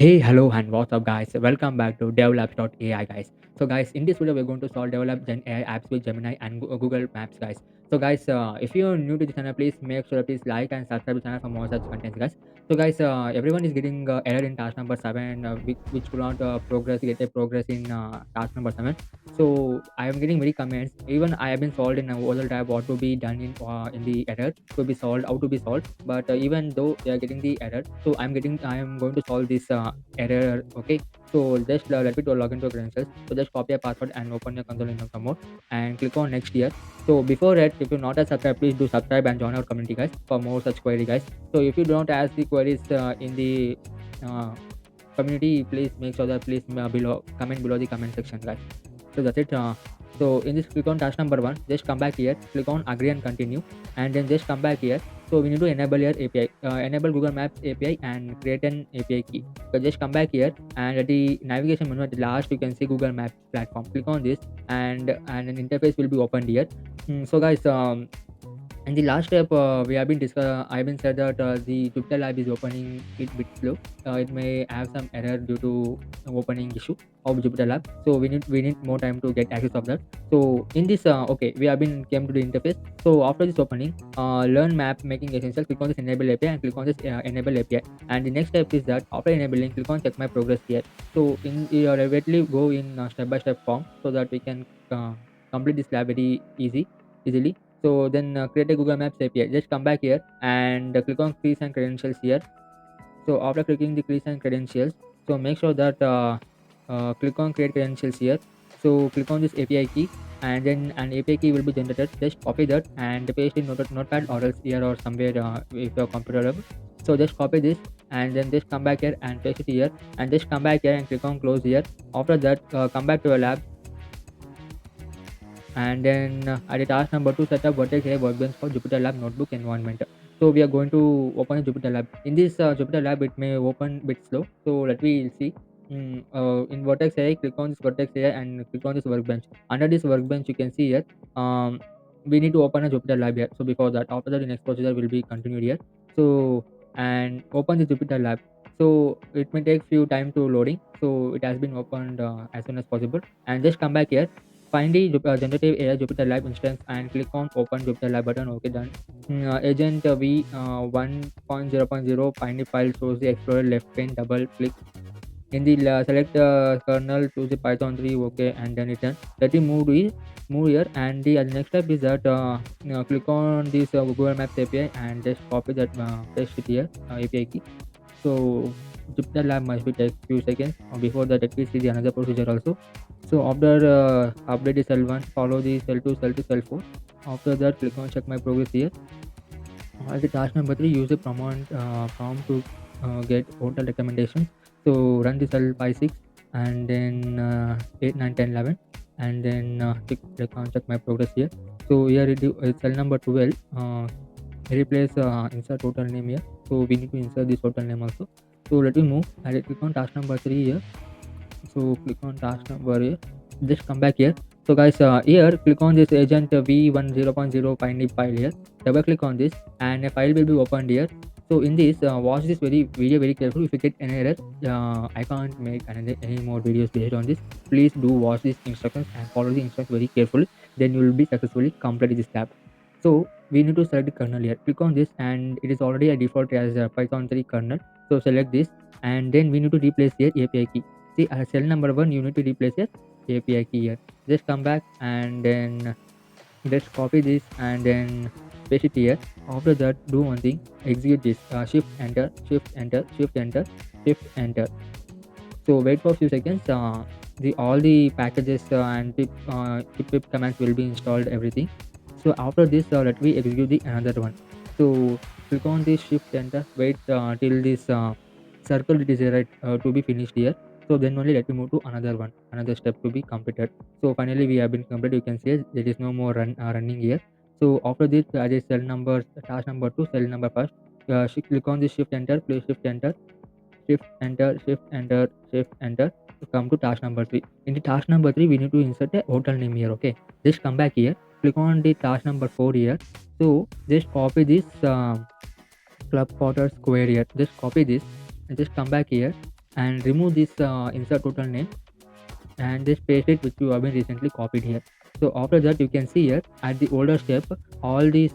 Hey, hello, and what's up, guys? Welcome back to develop.ai, guys. So, guys, in this video, we're going to solve develop Gen AI apps with Gemini and Google Maps, guys. So, guys, if you're new to the channel, please make sure please like and subscribe to the channel for more such contents, guys. So, guys, everyone is getting error in task number seven, which could not get a progress in task number seven. So, I am getting many comments. Even I have been solved in a other tab what to be done in the error to be solved, how to be solved. But even though they are getting the error, so I am going to solve this error. Okay, so just let me to log into credentials. So just copy a password and open your console in the mode and click on next here. So before that, if you're not a subscribe, please do subscribe and join our community, guys, for more such query, guys. So if you don't ask the queries in the uh, community, please make sure that please below comment below the comment section, guys. So that's it. So in this, click on task number one, just come back here, click on agree and continue, and then just come back here. So we need to enable your API, enable Google Maps API and create an API key. So just come back here, and at the navigation menu at the last you can see Google Maps platform. Click on this, and an interface will be opened here. So guys, in the last step, we have been I've been said that the Jupyter Lab is opening it bit slow. It may have some error due to opening issue of Jupyter Lab. So we need more time to get access of that. So in this, okay, we have been came to the interface. So after this opening, learn map making essential. Click on this enable API and click on this enable API. And the next step is that after enabling, click on check my progress here. So in directly go in step by step form so that we can complete this lab very easily. So then create a Google Maps API. Just come back here and click on keys and credentials here. So after clicking the keys and credentials, so make sure that click on create credentials here. So click on this API key, and then an API key will be generated. Just copy that and paste in notepad or else here or somewhere if your computer level. So just copy this and then just come back here and paste it here, and just come back here and click on close here. After that, come back to your lab, and then at the task number two, set up Vertex AI workbench for Jupyter Lab notebook environment. So we are going to open a Jupyter Lab. In this Jupyter Lab, it may open bit slow. So let me see. In Vertex AI, click on this Vertex AI and click on this workbench. Under this workbench, you can see here. We need to open a Jupyter Lab here. So before that, after that, the next procedure will be continued here. So and open the Jupyter Lab. So it may take few time to loading. So it has been opened as soon as possible. And just come back here, find the generative AI Jupyter Lab instance and click on Open Jupyter Lab button. Okay, done. Agent V 1.0.0, find the file, shows the Explorer left pane, double click. In the select kernel, choose the Python 3, okay, and then return. Let me move here, and the next step is that click on this Google Maps API and just copy that paste it here API key. So Jupyter Lab must be take few seconds. Before that, let me see the another procedure also. So after update the cell 1, follow the cell 2, cell 3, cell 4. After that, click on check my progress here. At the task number 3, use a prompt to get hotel recommendations. So run the cell 5, 6, and then 8, 9, 10, 11, and then click on check my progress here. So here cell number 12. Replace insert total name here. So we need to insert this total name also. So let me move and click on task number 3 here. So click on task number here, just come back here. So guys, here click on this agent v10.0 find the file here, double click on this and a file will be opened here. So in this, watch this video very carefully. If you get an error, I can't make any more videos based on this. Please do watch these instructions and follow the instructions very carefully, then you will be successfully complete this tab. So we need to select the kernel here, click on this, and it is already a default as a Python 3 kernel. So select this, and then we need to replace here API key. See, cell number 1, you need to replace your API key here. Just come back and then just copy this and then paste it here. After that, do one thing, execute this, shift enter, shift enter, shift enter, shift enter. So wait for a few seconds. The all the packages and pip commands will be installed, everything. So after this, let me execute the another one. So click on this shift enter, wait till this circle it is right to be finished here. So then only let me move to another one, another step to be completed. So finally we have been completed. You can see there is no more running here. So after this, as cell number task number 2, cell number first, click on this shift enter, please shift enter, shift enter, shift enter, shift enter to come to task number 3. In the task number 3, we need to insert a hotel name here. Okay, just come back here, click on the task number 4 here. So just copy this club quarter square here, just copy this and just come back here and remove this insert total name and just paste it which you have been recently copied here. So after that you can see here at the older step all these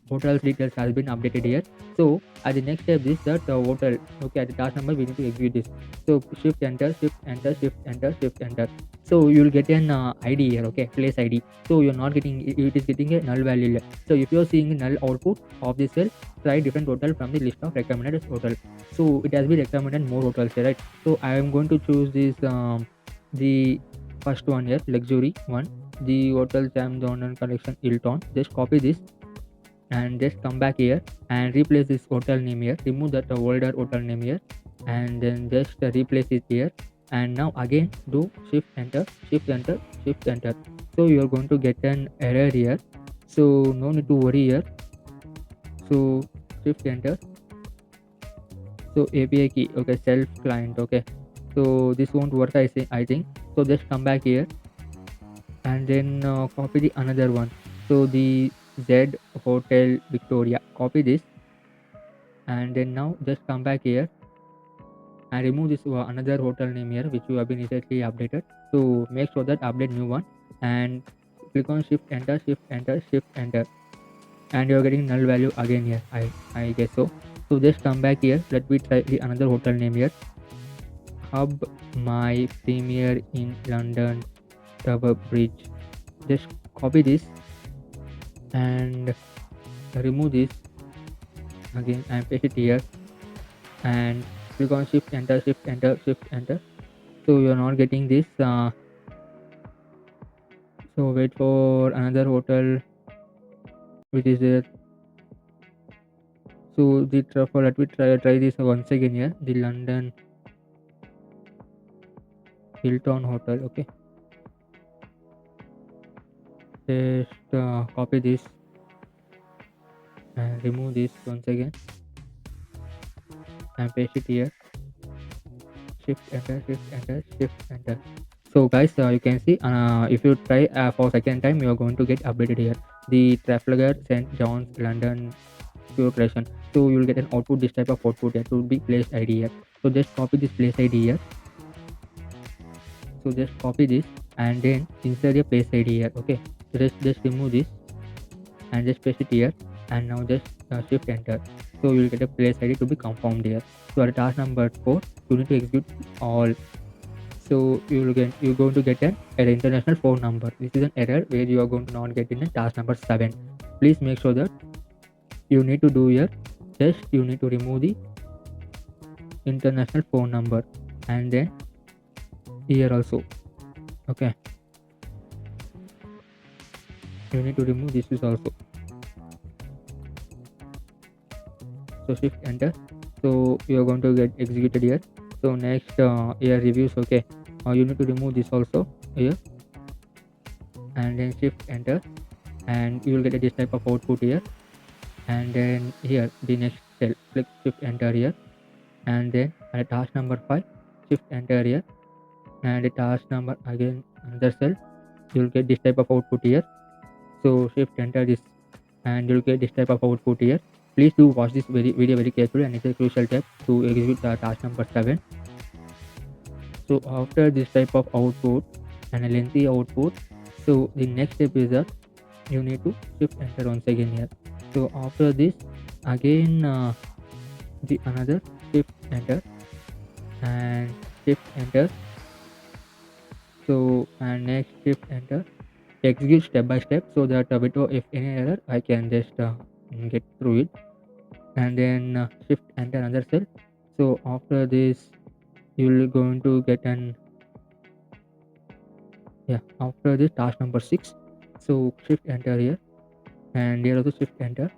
hotels details has been updated here. So at the next step is that hotel, okay, at the task number we need to execute this. So shift enter, shift enter, shift enter, shift enter. So you will get an id here, okay, place id. So you're not getting it is getting a null value here. So if you're seeing a null output of this cell, try different hotel from the list of recommended hotel. So it has been recommended more hotels here, right? So I am going to choose this the first one here, luxury one, the hotel Jam Jordan collection Hilton. Just copy this and just come back here and replace this hotel name here. Remove that older hotel name here and then just replace it here. And now again do shift enter, shift enter, shift enter. So you are going to get an error here. So no need to worry here. So shift enter. So API key, okay, self client, okay. So this won't work, I think. So just come back here and then copy the another one. So the Z Hotel Victoria, copy this and then now just come back here and remove this another hotel name here which you have been recently updated. So make sure that update new one and click on shift enter, shift enter, shift enter, and you're getting null value again here, I guess so. So just come back here, let me try the another hotel name here, Hub My Premier in London Tower Bridge. Just copy this and remove this again and paste it here and click on shift enter, shift enter, shift enter. So you're not getting this so wait for another hotel which is there. So the truffle, let me try this once again here, the London Hilton Hotel, okay. Just copy this and remove this once again and paste it here, shift enter, shift enter, shift enter. So guys, you can see if you try for second time you are going to get updated here, the Trafalgar St John's London pure creation. So you will get an output, this type of output here to be place id here. So just copy this place id here. So just copy this and then insert your place id here, okay. So just remove this and just paste it here and now just shift enter. So you will get a place id to be confirmed here. So at task number 4 you need to execute all. So you're going to get an international phone number. This is an error where you are going to not get in a task number 7. Please make sure that you need to do here, just you need to remove the international phone number and then here also, okay, you need to remove this is also. So shift enter. So you are going to get executed here. So next here reviews, okay, you need to remove this also here and then shift enter and you will get this type of output here. And then here the next cell, click shift enter here and then at task number 5 shift enter here and the task number again another cell, you will get this type of output here. So shift enter this and you'll get this type of output here. Please do watch this video very carefully and it's a crucial step to execute the task number 7. So after this type of output and a lengthy output, so the next step is that you need to shift enter once again here. So after this again the another shift enter and shift enter. So and next shift enter, execute step by step so that if any error I can just get through it and then shift enter another cell. So after this you'll going to get an after this task number 6. So shift enter here and here also shift enter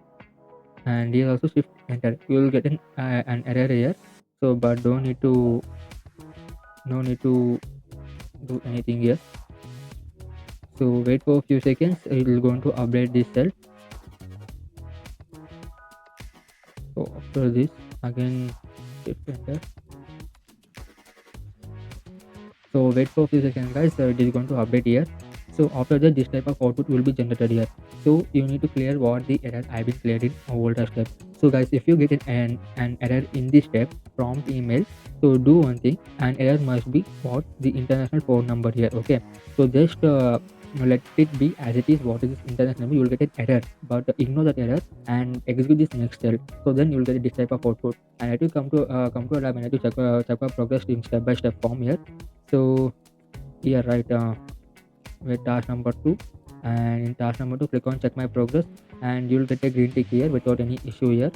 and here also shift enter. You will get an error here. So but no need to do anything here. So wait for a few seconds, it will going to update this cell. So after this again shift enter. So wait for a few seconds guys, it is going to update here. So after that this type of output will be generated here. So you need to clear what the error I've been cleared in older step. So guys, if you get an error in this step, prompt email, so do one thing, an error must be what the international phone number here. Okay, so just let it be as it is. What is this international number? You will get an error, but ignore that error and execute this next step. So then you will get this type of output. And I have to come to a lab and I have to check our progress in step by step form here. So here, right, with task number 2, and in task number 2 click on check my progress, and you will get a green tick here without any issue here.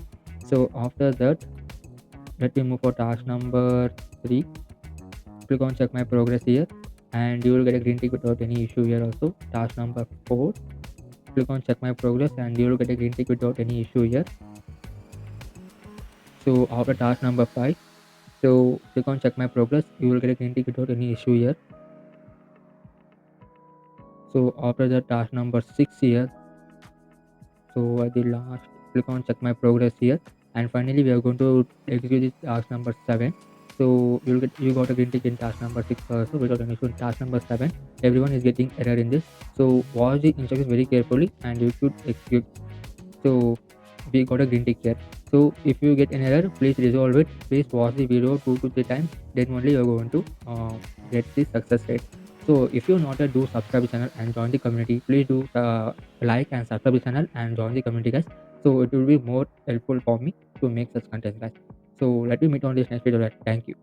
So after that, let me move for task number 3. Click on check my progress here, and you will get a green tick without any issue here also. Task number 4, click on check my progress, and you will get a green tick without any issue here. So after task number 5, so click on check my progress, you will get a green tick without any issue here. So after the task number 6 here, so at the last, click on check my progress here, and finally we are going to execute this task number 7. So you got a green tick in task number 6 also without any issue. In task number 7, everyone is getting error in this. So watch the instructions very carefully and you should execute. So we got a green tick here. So if you get an error, please resolve it. Please watch the video 2 to 3 times. Then only you are going to get the success rate. So if you're not yet, do subscribe the channel and join the community. Please do like and subscribe the channel and join the community, guys. So it will be more helpful for me to make such content, guys. So let me meet on this next video. Thank you.